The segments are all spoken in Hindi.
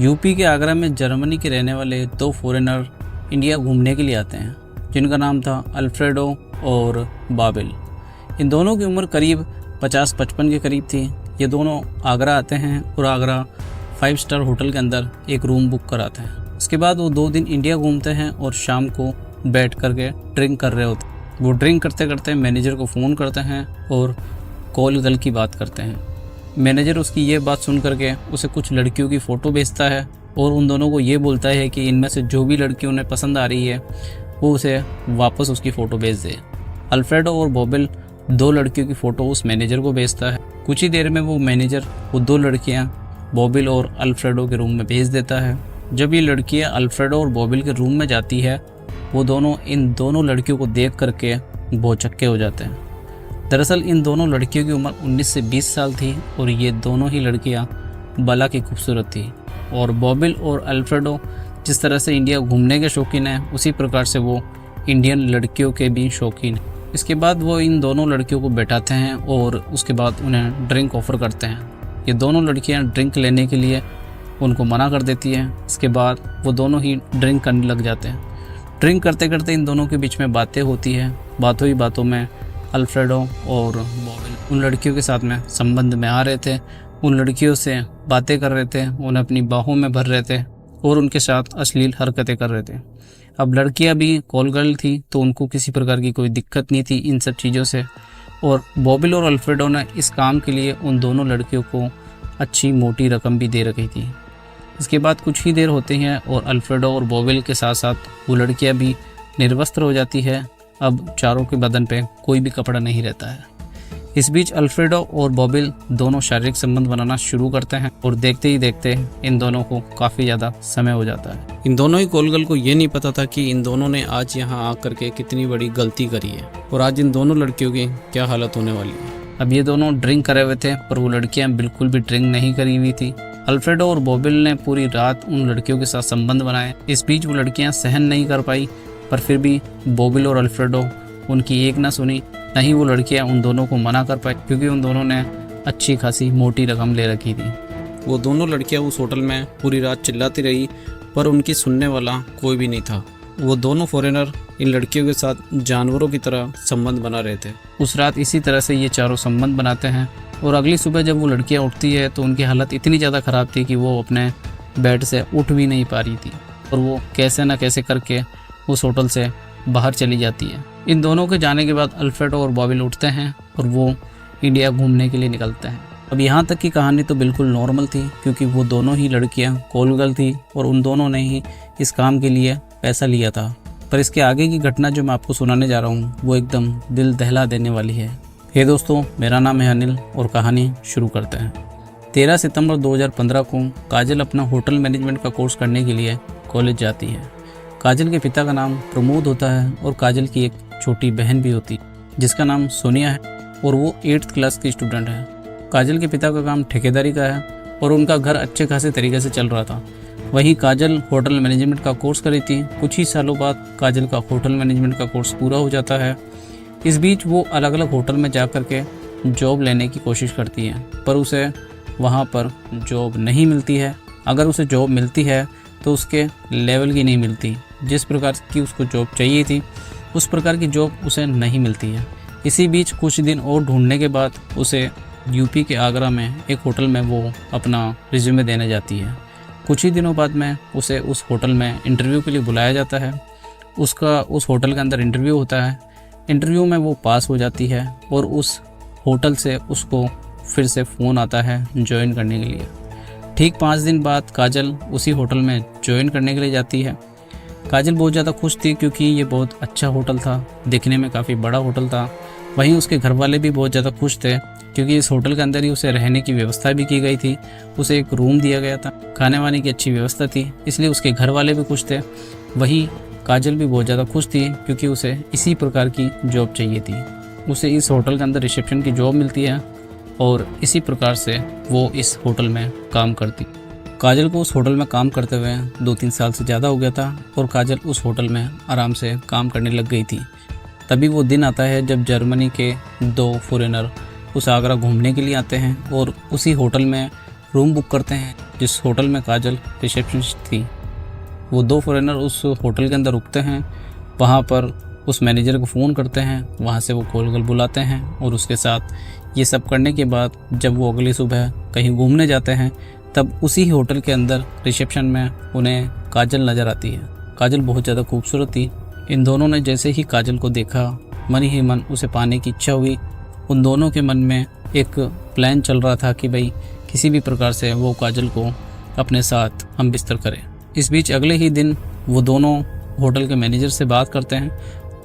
यूपी के आगरा में जर्मनी के रहने वाले दो फॉरेनर इंडिया घूमने के लिए आते हैं, जिनका नाम था अल्फ्रेडो और बाबिल। इन दोनों की उम्र करीब 50-55 के करीब थी। ये दोनों आगरा आते हैं और आगरा 5 स्टार होटल के अंदर एक रूम बुक कराते हैं। इसके बाद वो 2 दिन इंडिया घूमते हैं और शाम को बैठ करके ड्रिंक कर रहे होते हैं। वो ड्रिंक करते करते मैनेजर को फ़ोन करते हैं और कॉल गल की बात करते हैं। मैनेजर उसकी ये बात सुन करके उसे कुछ लड़कियों की फ़ोटो भेजता है और उन दोनों को ये बोलता है कि इनमें से जो भी लड़की उन्हें पसंद आ रही है वो उसे वापस उसकी फ़ोटो भेज दे। अल्फ्रेडो और बॉबिल 2 लड़कियों की फ़ोटो उस मैनेजर को भेजता है। कुछ ही देर में वो मैनेजर वो 2 लड़कियां बॉबिल और अल्फ्रेडो के रूम में भेज देता है। जब ये लड़कियां अल्फ्रेडो और बॉबिल के रूम में जाती है, वो दोनों इन दोनों लड़कियों को देख करके भौचक्के हो जाते हैं। दरअसल इन दोनों लड़कियों की उम्र 19 से 20 साल थी और ये दोनों ही लड़कियां बाला की खूबसूरत थी। और बॉबिल और अल्फ्रेडो जिस तरह से इंडिया घूमने के शौकीन हैं, उसी प्रकार से वो इंडियन लड़कियों के भी शौकीन हैं। इसके बाद वो इन दोनों लड़कियों को बैठाते हैं और उसके बाद उन्हें ड्रिंक ऑफ़र करते हैं। ये दोनों लड़कियां ड्रिंक लेने के लिए उनको मना कर देती हैं। इसके बाद वो दोनों ही ड्रिंक करने लग जाते हैं। ड्रिंक करते करते इन दोनों के बीच में बातें होती हैं। बातों ही बातों में अल्फ्रेडो और बॉबिल उन लड़कियों के साथ में संबंध में आ रहे थे, उन लड़कियों से बातें कर रहे थे, उन्हें अपनी बाहों में भर रहे थे और उनके साथ अश्लील हरकतें कर रहे थे। अब लड़कियां भी कॉल गर्ल थी तो उनको किसी प्रकार की कोई दिक्कत नहीं थी इन सब चीज़ों से। और बॉबिल और अल्फ्रेडो ने इस काम के लिए उन दोनों लड़कियों को अच्छी मोटी रकम भी दे रखी थी। इसके बाद कुछ ही देर होते हैं और अल्फ्रेडो और बॉबिल के साथ साथ वो लड़कियां भी निर्वस्त्र हो जाती है। अब चारों के बदन पे कोई भी कपड़ा नहीं रहता है। इस बीच अल्फ्रेडो और बॉबिल दोनों शारीरिक संबंध बनाना शुरू करते हैं और देखते ही देखते इन दोनों को काफ़ी ज़्यादा समय हो जाता है। इन दोनों ही कोलगल को ये नहीं पता था कि इन दोनों ने आज यहाँ आकर के कितनी बड़ी गलती करी है और आज इन दोनों लड़कियों की क्या हालत होने वाली है। अब ये दोनों ड्रिंक करे हुए थे पर वो लड़कियाँ बिल्कुल भी ड्रिंक नहीं करी हुई थी। अल्फ्रेडो और बॉबिल ने पूरी रात उन लड़कियों के साथ संबंध बनाए। इस बीच वो लड़कियाँ सहन नहीं कर पाई, पर फिर भी बॉबिल और अल्फ्रेडो उनकी एक ना सुनी, न ही वो लड़कियां उन दोनों को मना कर पाई, क्योंकि उन दोनों ने अच्छी खासी मोटी रकम ले रखी थी। वो दोनों लड़कियां उस होटल में पूरी रात चिल्लाती रही पर उनकी सुनने वाला कोई भी नहीं था। वो दोनों फॉरेनर इन लड़कियों के साथ जानवरों की तरह संबंध बना रहे थे। उस रात इसी तरह से ये चारों संबंध बनाते हैं और अगली सुबह जब वो लड़कियाँ उठती है तो उनकी हालत इतनी ज़्यादा ख़राब थी कि वो अपने बेड से उठ भी नहीं पा रही थी और वो कैसे न कैसे करके उस होटल से बाहर चली जाती है। इन दोनों के जाने के बाद अल्फ्रेडो और बॉबिल उठते हैं और वो इंडिया घूमने के लिए निकलते हैं। अब यहाँ तक की कहानी तो बिल्कुल नॉर्मल थी, क्योंकि वो दोनों ही लड़कियाँ कॉल गर्ल थी और उन दोनों ने ही इस काम के लिए पैसा लिया था। पर इसके आगे की घटना जो मैं आपको सुनाने जा रहा हूँ वो एकदम दिल दहला देने वाली है। हे दोस्तों, मेरा नाम है अनिल और कहानी शुरू करते हैं। 13 सितंबर 2015 को काजल अपना होटल मैनेजमेंट का कोर्स करने के लिए कॉलेज जाती है। काजल के पिता का नाम प्रमोद होता है और काजल की एक छोटी बहन भी होती जिसका नाम सोनिया है और वो 8th क्लास की स्टूडेंट है। काजल के पिता का काम ठेकेदारी का है और उनका घर अच्छे खासे तरीके से चल रहा था। वहीं काजल होटल मैनेजमेंट का कोर्स करी थी। कुछ ही सालों बाद काजल का होटल मैनेजमेंट का कोर्स पूरा हो जाता है। इस बीच वो अलग अलग होटल में जा कर के जॉब लेने की कोशिश करती है, पर उसे वहाँ पर जॉब नहीं मिलती है। अगर उसे जॉब मिलती है तो उसके लेवल की नहीं मिलती। जिस प्रकार की उसको जॉब चाहिए थी उस प्रकार की जॉब उसे नहीं मिलती है। इसी बीच कुछ दिन और ढूंढने के बाद उसे यूपी के आगरा में एक होटल में वो अपना रिज्यूमे देने जाती है। कुछ ही दिनों बाद में उसे उस होटल में इंटरव्यू के लिए बुलाया जाता है। उसका उस होटल के अंदर इंटरव्यू होता है। इंटरव्यू में वो पास हो जाती है और उस होटल से उसको फिर से फ़ोन आता है ज्वाइन करने के लिए। ठीक 5 दिन बाद काजल उसी होटल में ज्वाइन करने के लिए जाती है। काजल बहुत ज़्यादा खुश थी क्योंकि ये बहुत अच्छा होटल था, दिखने में काफ़ी बड़ा होटल था। वहीं उसके घर वाले भी बहुत ज़्यादा खुश थे क्योंकि इस होटल के अंदर ही उसे रहने की व्यवस्था भी की गई थी। उसे एक रूम दिया गया था, खाने वाने की अच्छी व्यवस्था थी, इसलिए उसके घर वाले भी खुश थे। वहीं काजल भी बहुत ज़्यादा खुश थी क्योंकि उसे इसी प्रकार की जॉब चाहिए थी। उसे इस होटल के अंदर रिसेप्शन की जॉब मिलती है और इसी प्रकार से वो इस होटल में काम करती। काजल को उस होटल में काम करते हुए 2-3 साल से ज़्यादा हो गया था और काजल उस होटल में आराम से काम करने लग गई थी। तभी वो दिन आता है जब जर्मनी के 2 फॉरेनर उस आगरा घूमने के लिए आते हैं और उसी होटल में रूम बुक करते हैं जिस होटल में काजल रिसेप्शनिस्ट थी। वो 2 फॉरेनर उस होटल के अंदर रुकते हैं। वहाँ पर उस मैनेजर को फ़ोन करते हैं, वहाँ से वो कॉल बुलाते हैं और उसके साथ ये सब करने के बाद जब वो अगली सुबह कहीं घूमने जाते हैं तब उसी होटल के अंदर रिसेप्शन में उन्हें काजल नज़र आती है। काजल बहुत ज़्यादा खूबसूरत थी। इन दोनों ने जैसे ही काजल को देखा मन ही मन उसे पाने की इच्छा हुई। उन दोनों के मन में एक प्लान चल रहा था कि भाई किसी भी प्रकार से वो काजल को अपने साथ हम बिस्तर करें। इस बीच अगले ही दिन वो दोनों होटल के मैनेजर से बात करते हैं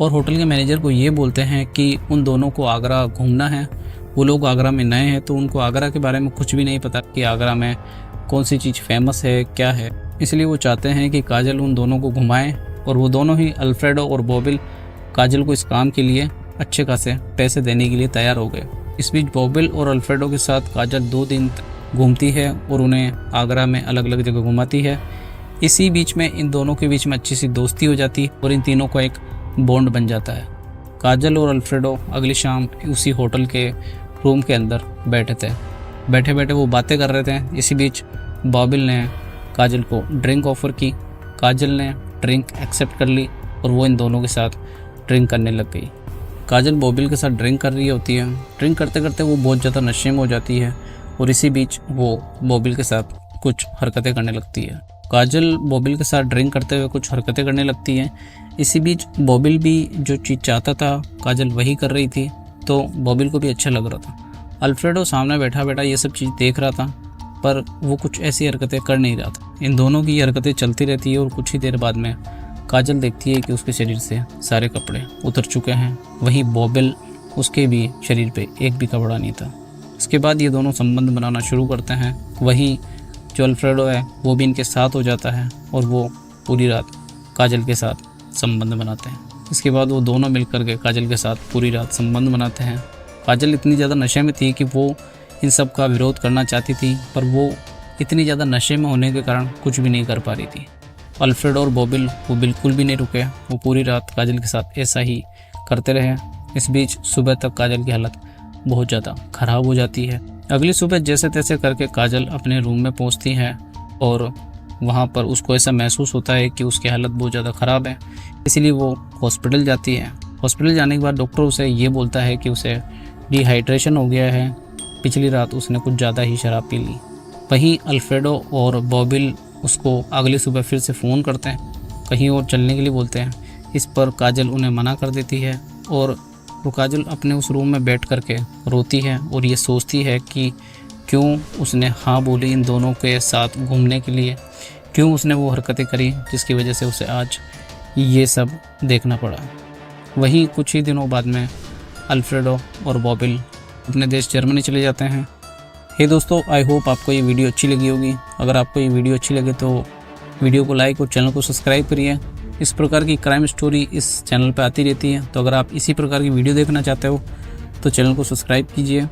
और होटल के मैनेजर को ये बोलते हैं कि उन दोनों को आगरा घूमना है। वो लोग आगरा में नए हैं तो उनको आगरा के बारे में कुछ भी नहीं पता कि आगरा में कौन सी चीज़ फेमस है, क्या है। इसलिए वो चाहते हैं कि काजल उन दोनों को घुमाएं और वो दोनों ही अल्फ्रेडो और बॉबिल काजल को इस काम के लिए अच्छे खासे पैसे देने के लिए तैयार हो गए। इस बीच बॉबिल और अल्फ्रेडो के साथ काजल 2 दिन घूमती है और उन्हें आगरा में अलग अलग जगह घुमाती है। इसी बीच में इन दोनों के बीच में अच्छी सी दोस्ती हो जाती है और इन तीनों का एक बॉन्ड बन जाता है। काजल और अल्फ्रेडो अगली शाम उसी होटल के रूम के अंदर बैठे थे। बैठे बैठे वो बातें कर रहे थे। इसी बीच बॉबिल ने काजल को ड्रिंक ऑफ़र की। काजल ने ड्रिंक एक्सेप्ट कर ली और वो इन दोनों के साथ ड्रिंक करने लग गई। काजल बॉबिल के साथ ड्रिंक कर रही होती है। ड्रिंक करते करते वो बहुत ज़्यादा नशे में हो जाती है और इसी बीच वो बॉबिल के साथ कुछ हरकतें करने लगती है। काजल बॉबिल के साथ ड्रिंक करते हुए कुछ हरकतें करने लगती है। इसी बीच बॉबिल भी जो चीज़ चाहता था काजल वही कर रही थी, तो बॉबिल को भी अच्छा लग रहा था। अल्फ्रेडो सामने बैठा बैठा ये सब चीज़ देख रहा था पर वो कुछ ऐसी हरकतें कर नहीं रहा था। इन दोनों की ये हरकतें चलती रहती है और कुछ ही देर बाद में काजल देखती है कि उसके शरीर से सारे कपड़े उतर चुके हैं। वहीं बॉबिल, उसके भी शरीर पे एक भी कपड़ा नहीं था। इसके बाद ये दोनों संबंध बनाना शुरू करते हैं। वहीं जो अल्फ्रेडो है वो भी इनके साथ हो जाता है और वो पूरी रात काजल के साथ संबंध बनाते हैं। इसके बाद वो दोनों मिलकर के काजल के साथ पूरी रात संबंध बनाते हैं। काजल इतनी ज़्यादा नशे में थी कि वो इन सब का विरोध करना चाहती थी पर वो इतनी ज़्यादा नशे में होने के कारण कुछ भी नहीं कर पा रही थी। अल्फ्रेडो और बॉबिल वो बिल्कुल भी नहीं रुके। वो पूरी रात काजल के साथ ऐसा ही करते रहे। इस बीच सुबह तक काजल की हालत बहुत ज़्यादा ख़राब हो जाती है। अगली सुबह जैसे तैसे करके काजल अपने रूम में पहुंचती है और वहां पर उसको ऐसा महसूस होता है कि उसकी हालत बहुत ज़्यादा ख़राब है, इसलिए वो हॉस्पिटल जाती है। हॉस्पिटल जाने के बाद डॉक्टर उसे ये बोलता है कि उसे डिहाइड्रेशन हो गया है, पिछली रात उसने कुछ ज़्यादा ही शराब पी ली। वहीं अल्फ्रेडो और बॉबिल उसको अगली सुबह फिर से फ़ोन करते हैं, कहीं और चलने के लिए बोलते हैं। इस पर काजल उन्हें मना कर देती है और वो काजल अपने उस रूम में बैठ करके रोती है और ये सोचती है कि क्यों उसने हाँ बोली इन दोनों के साथ घूमने के लिए, क्यों उसने वो हरकतें करी जिसकी वजह से उसे आज ये सब देखना पड़ा। वहीं कुछ ही दिनों बाद में अल्फ्रेडो और बॉबिल अपने देश जर्मनी चले जाते हैं। हे दोस्तों, आई होप आपको ये वीडियो अच्छी लगी होगी। अगर आपको ये वीडियो अच्छी लगे तो वीडियो को लाइक और चैनल को सब्सक्राइब करिए। इस प्रकार की क्राइम स्टोरी इस चैनल पर आती रहती है, तो अगर आप इसी प्रकार की वीडियो देखना चाहते हो तो चैनल को सब्सक्राइब कीजिए।